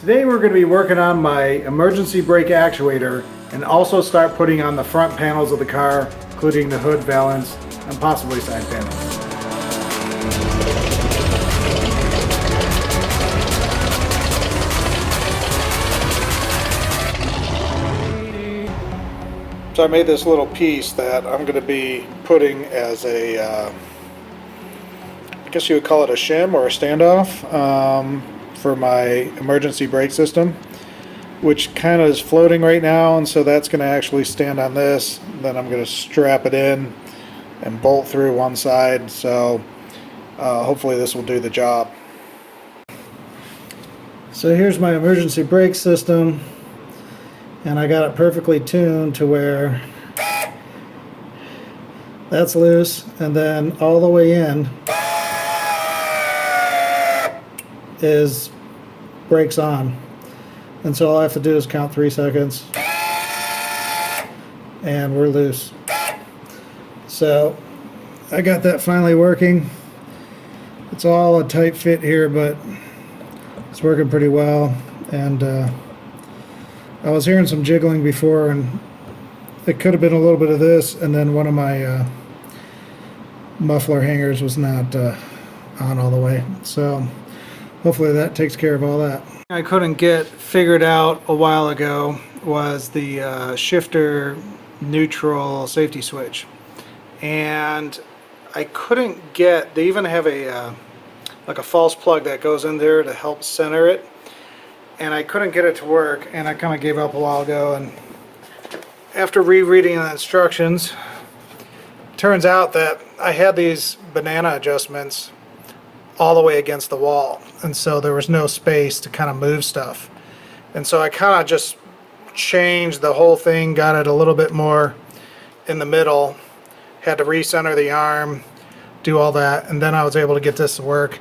Today we're going to be working on my emergency brake actuator and also start putting on the front panels of the car, including the hood valance and possibly side panels. So I made this little piece that I'm going to be putting as a, I guess you would call it a shim or a standoff for my emergency brake system, which kind of is floating right now, and so that's going to actually stand on this. Then I'm going to strap it in and bolt through one side, so hopefully this will do the job. So here's my emergency brake system, and I got it perfectly tuned to where that's loose, and then all the way in is brakes on. And so all I have to do is count 3 seconds and we're loose. So I got that finally working. It's all a tight fit here, but it's working pretty well. And I was hearing some jiggling before, and it could have been a little bit of this, and then one of my muffler hangers was not on all the way. So hopefully that takes care of all that. I couldn't get figured out a while ago was the shifter neutral safety switch, and I couldn't get, they even have a like a false plug that goes in there to help center it, and I couldn't get it to work, and I kind of gave up a while ago. And after rereading the instructions, turns out that I had these banana adjustments all the way against the wall, and so there was no space to kind of move stuff. And so I kind of just changed the whole thing, got it a little bit more in the middle, had to recenter the arm, do all that, and then I was able to get this to work,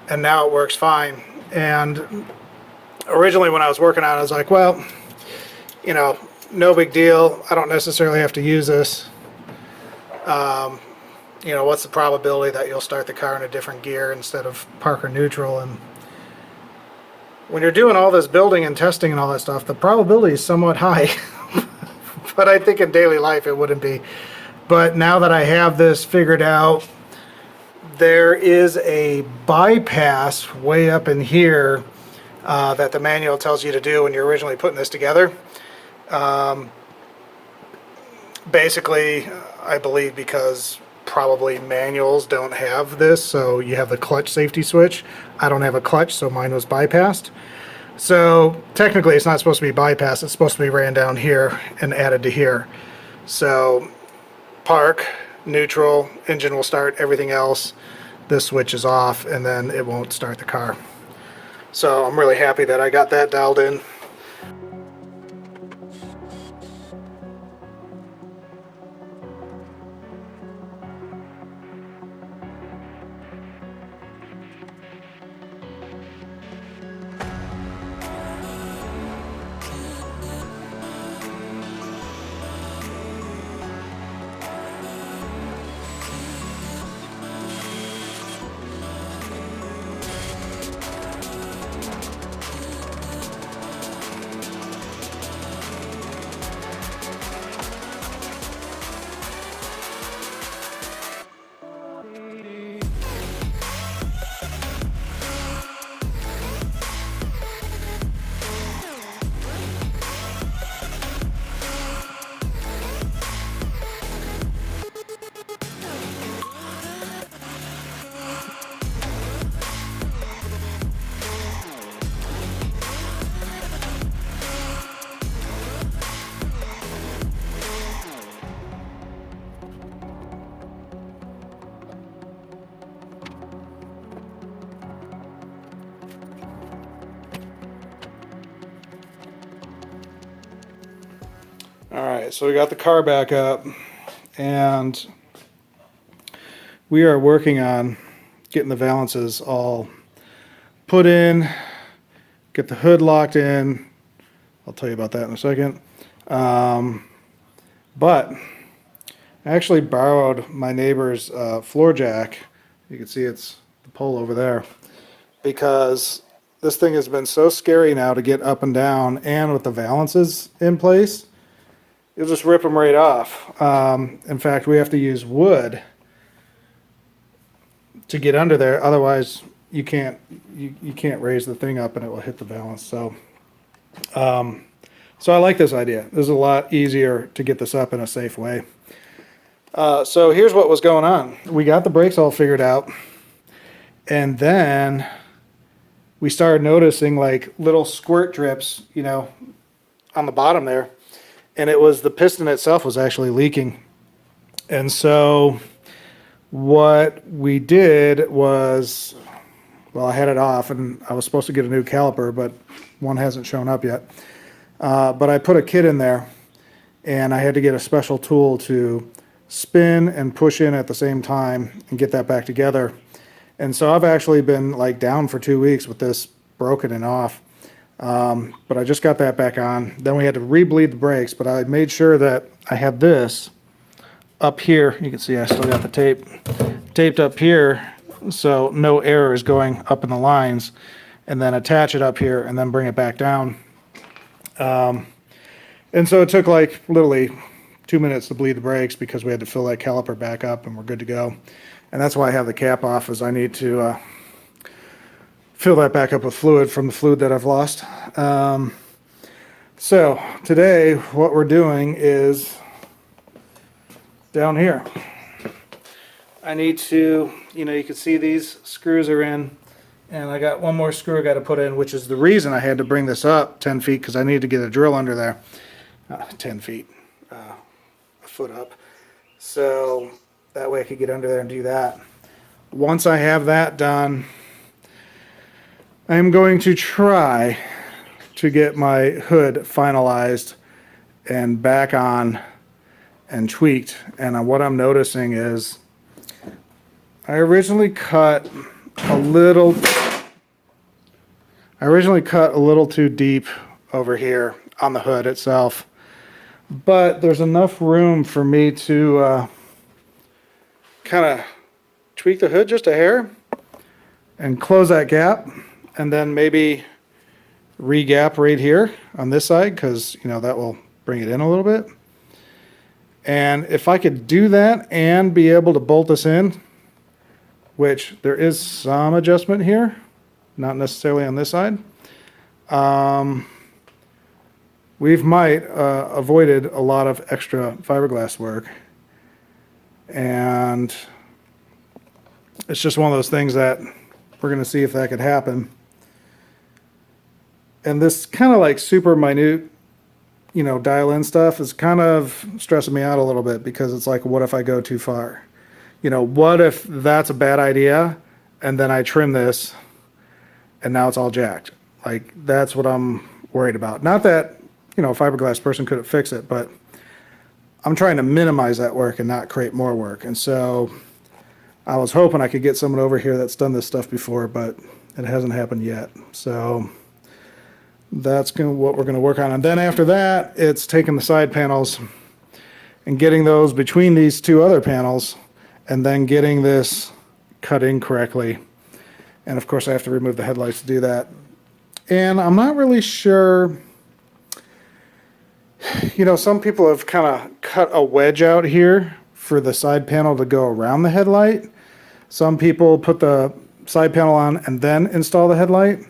and now it works fine. And originally when I was working on it, I was like, well, you know, no big deal, I don't necessarily have to use this. You know, what's the probability that you'll start the car in a different gear instead of park or neutral? And when you're doing all this building and testing and all that stuff, the probability is somewhat high. But I think in daily life it wouldn't be. But now that I have this figured out, there is a bypass way up in here that the manual tells you to do when you're originally putting this together. Basically, I believe because probably manuals don't have this, so you have the clutch safety switch. I don't have a clutch, so mine was bypassed. So technically it's not supposed to be bypassed, it's supposed to be ran down here and added to here. So park, neutral, engine will start, everything else, this switch is off, and then it won't start the car. So I'm really happy that I got that dialed in. Alright, so we got the car back up, and we are working on getting the valances all put in, get the hood locked in. I'll tell you about that in a second. But I actually borrowed my neighbor's floor jack. You can see it's the pole over there, because this thing has been so scary now to get up and down, and with the valances in place, you'll just rip them right off. In fact, we have to use wood to get under there. Otherwise, you can't raise the thing up and it will hit the valance. So, so I like this idea. This is a lot easier to get this up in a safe way. So here's what was going on. We got the brakes all figured out, and then we started noticing like little squirt drips, you know, on the bottom there. And it was the piston itself was actually leaking. And so what we did was, well, I had it off and I was supposed to get a new caliper, but one hasn't shown up yet. But I put a kit in there, and I had to get a special tool to spin and push in at the same time and get that back together. And so I've actually been like down for 2 weeks with this broken and off. But I just got that back on. Then we had to re-bleed the brakes, but I made sure that I had this up here. You can see I still got the tape taped up here, so no air is going up in the lines, and then attach it up here and then bring it back down. And so it took like literally 2 minutes to bleed the brakes because we had to fill that caliper back up and we're good to go. And that's why I have the cap off, is I need to fill that back up with fluid from the fluid that I've lost. So today what we're doing is down here. I need to, you know, you can see these screws are in, and I got one more screw I got to put in, which is the reason I had to bring this up 10 feet, because I needed to get a drill under there. 10 feet, a foot up. So that way I could get under there and do that. Once I have that done, I'm going to try to get my hood finalized and back on and tweaked. And what I'm noticing is I originally cut a little too deep over here on the hood itself, but there's enough room for me to kind of tweak the hood just a hair and close that gap, and then maybe re-gap right here on this side, because you know that will bring it in a little bit. And if I could do that and be able to bolt this in, which there is some adjustment here, not necessarily on this side, we've avoided a lot of extra fiberglass work. And it's just one of those things that we're going to see if that could happen. And this kind of like super minute, you know, dial in stuff is kind of stressing me out a little bit, because it's like, what if I go too far? You know, what if that's a bad idea and then I trim this and now it's all jacked? Like, that's what I'm worried about. Not that, you know, a fiberglass person couldn't fix it, but I'm trying to minimize that work and not create more work. And so I was hoping I could get someone over here that's done this stuff before, but it hasn't happened yet. So that's what we're going to work on. And then after that, it's taking the side panels and getting those between these two other panels, and then getting this cut in correctly. And of course I have to remove the headlights to do that. And I'm not really sure, you know, some people have kind of cut a wedge out here for the side panel to go around the headlight. Some people put the side panel on and then install the headlight.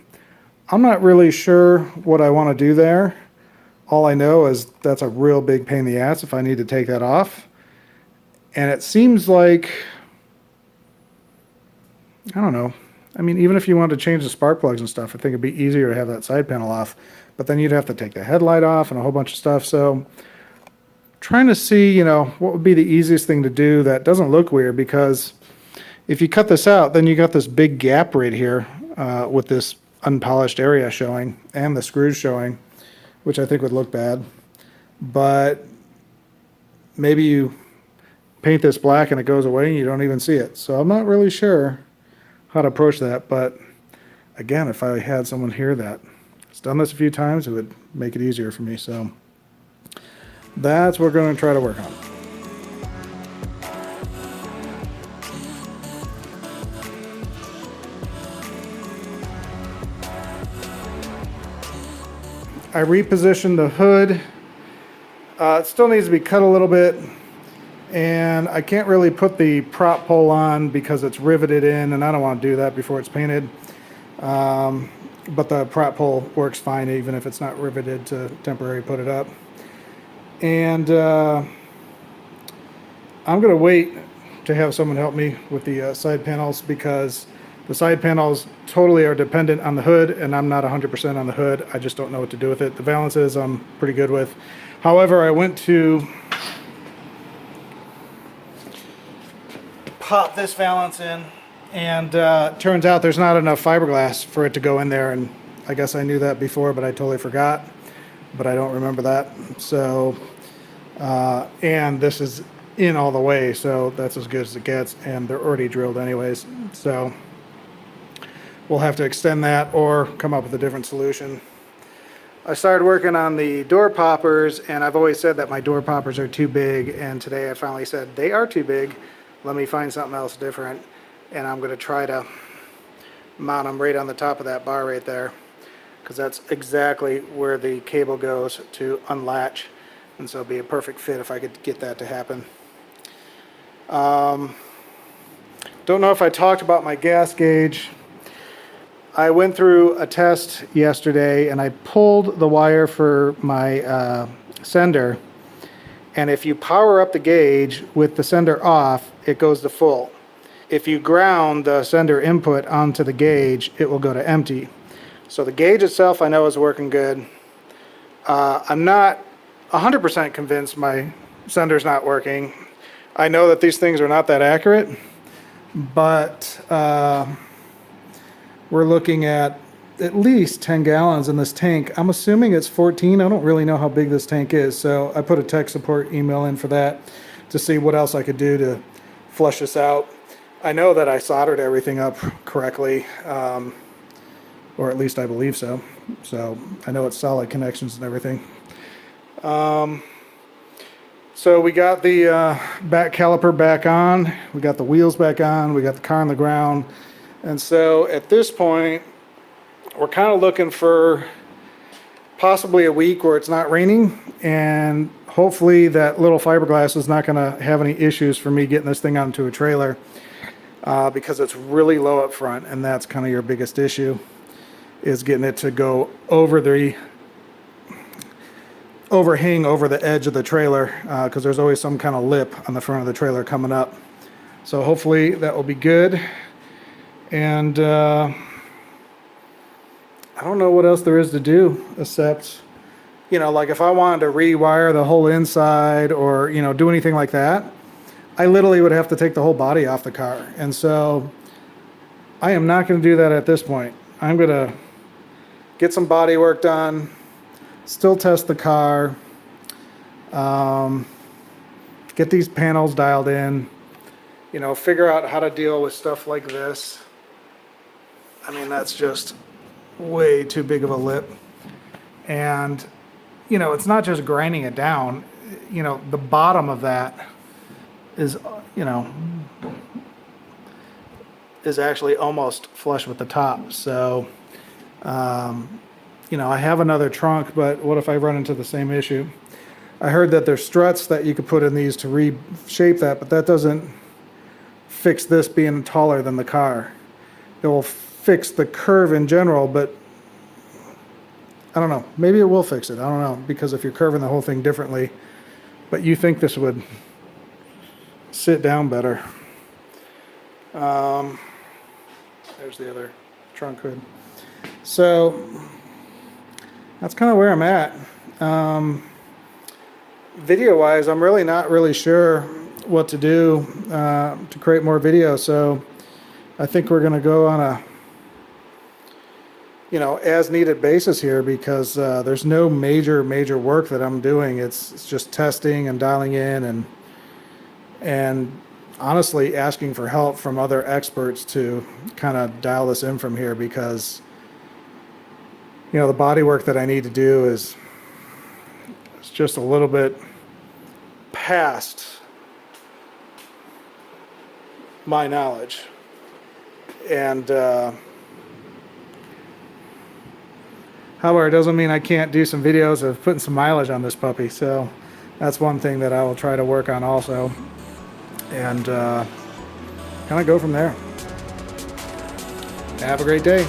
I'm not really sure what I want to do there. All I know is that's a real big pain in the ass if I need to take that off. And it seems like, I don't know. I mean, even if you wanted to change the spark plugs and stuff, I think it'd be easier to have that side panel off. But then you'd have to take the headlight off and a whole bunch of stuff. So trying to see, you know, what would be the easiest thing to do that doesn't look weird, because if you cut this out, then you got this big gap right here with this unpolished area showing and the screws showing, which I think would look bad. But maybe you paint this black and it goes away and you don't even see it. So I'm not really sure how to approach that. But again, if I had someone here that has done this a few times, it would make it easier for me. So that's what we're going to try to work on. I repositioned the hood. It still needs to be cut a little bit, and I can't really put the prop pole on because it's riveted in, and I don't want to do that before it's painted. But the prop pole works fine even if it's not riveted to temporarily put it up. And I'm going to wait to have someone help me with the side panels, because the side panels totally are dependent on the hood, and I'm not 100% on the hood. I just don't know what to do with it. The valances I'm pretty good with. However, I went to pop this valance in, and turns out there's not enough fiberglass for it to go in there, and I guess I knew that before, but I totally forgot. But I don't remember that. So, and this is in all the way, so that's as good as it gets, and they're already drilled anyways. So we'll have to extend that or come up with a different solution. I started working on the door poppers, and I've always said that my door poppers are too big, and today I finally said they are too big. Let me find something else different, and I'm going to try to mount them right on the top of that bar right there, because that's exactly where the cable goes to unlatch, and so it'd be a perfect fit if I could get that to happen. Don't know if I talked about my gas gauge. I went through a test yesterday, and I pulled the wire for my sender, and if you power up the gauge with the sender off, it goes to full. If you ground the sender input onto the gauge, it will go to empty. So the gauge itself I know is working good. I'm not 100% convinced my sender's not working. I know that these things are not that accurate, but we're looking at least 10 gallons in this tank. I'm assuming it's 14. I don't really know how big this tank is, so I put a tech support email in for that to see what else I could do to flush this out. I know that I soldered everything up correctly, or at least I believe so. So I know it's solid connections and everything. So we got the back caliper back on, we got the wheels back on, we got the car on the ground, and so at this point we're kind of looking for possibly a week where it's not raining, and hopefully that little fiberglass is not going to have any issues for me getting this thing onto a trailer, because it's really low up front, and that's kind of your biggest issue, is getting it to go over the overhang over the edge of the trailer, because there's always some kind of lip on the front of the trailer coming up. So hopefully that will be good. And I don't know what else there is to do except, like if I wanted to rewire the whole inside or, do anything like that, I literally would have to take the whole body off the car. And so I am not going to do that at this point. I'm going to get some body work done, still test the car, get these panels dialed in, figure out how to deal with stuff like this. I mean, that's just way too big of a lip. And, it's not just grinding it down. The bottom of that is, is actually almost flush with the top. So, I have another trunk, but what if I run into the same issue? I heard that there's struts that you could put in these to reshape that, but that doesn't fix this being taller than the car. It will fix the curve in general, but I don't know. Maybe it will fix it. I don't know, because if you're curving the whole thing differently, but you think this would sit down better. There's the other trunk hood. So that's kind of where I'm at. Video-wise, I'm really not really sure what to do to create more video. So I think we're going to go on a as needed basis here, because there's no major work that I'm doing. It's just testing and dialing in and honestly asking for help from other experts to kind of dial this in from here, because the body work that I need to do is just a little bit past my knowledge. And However, it doesn't mean I can't do some videos of putting some mileage on this puppy. So that's one thing that I will try to work on also, and kind of go from there. Have a great day.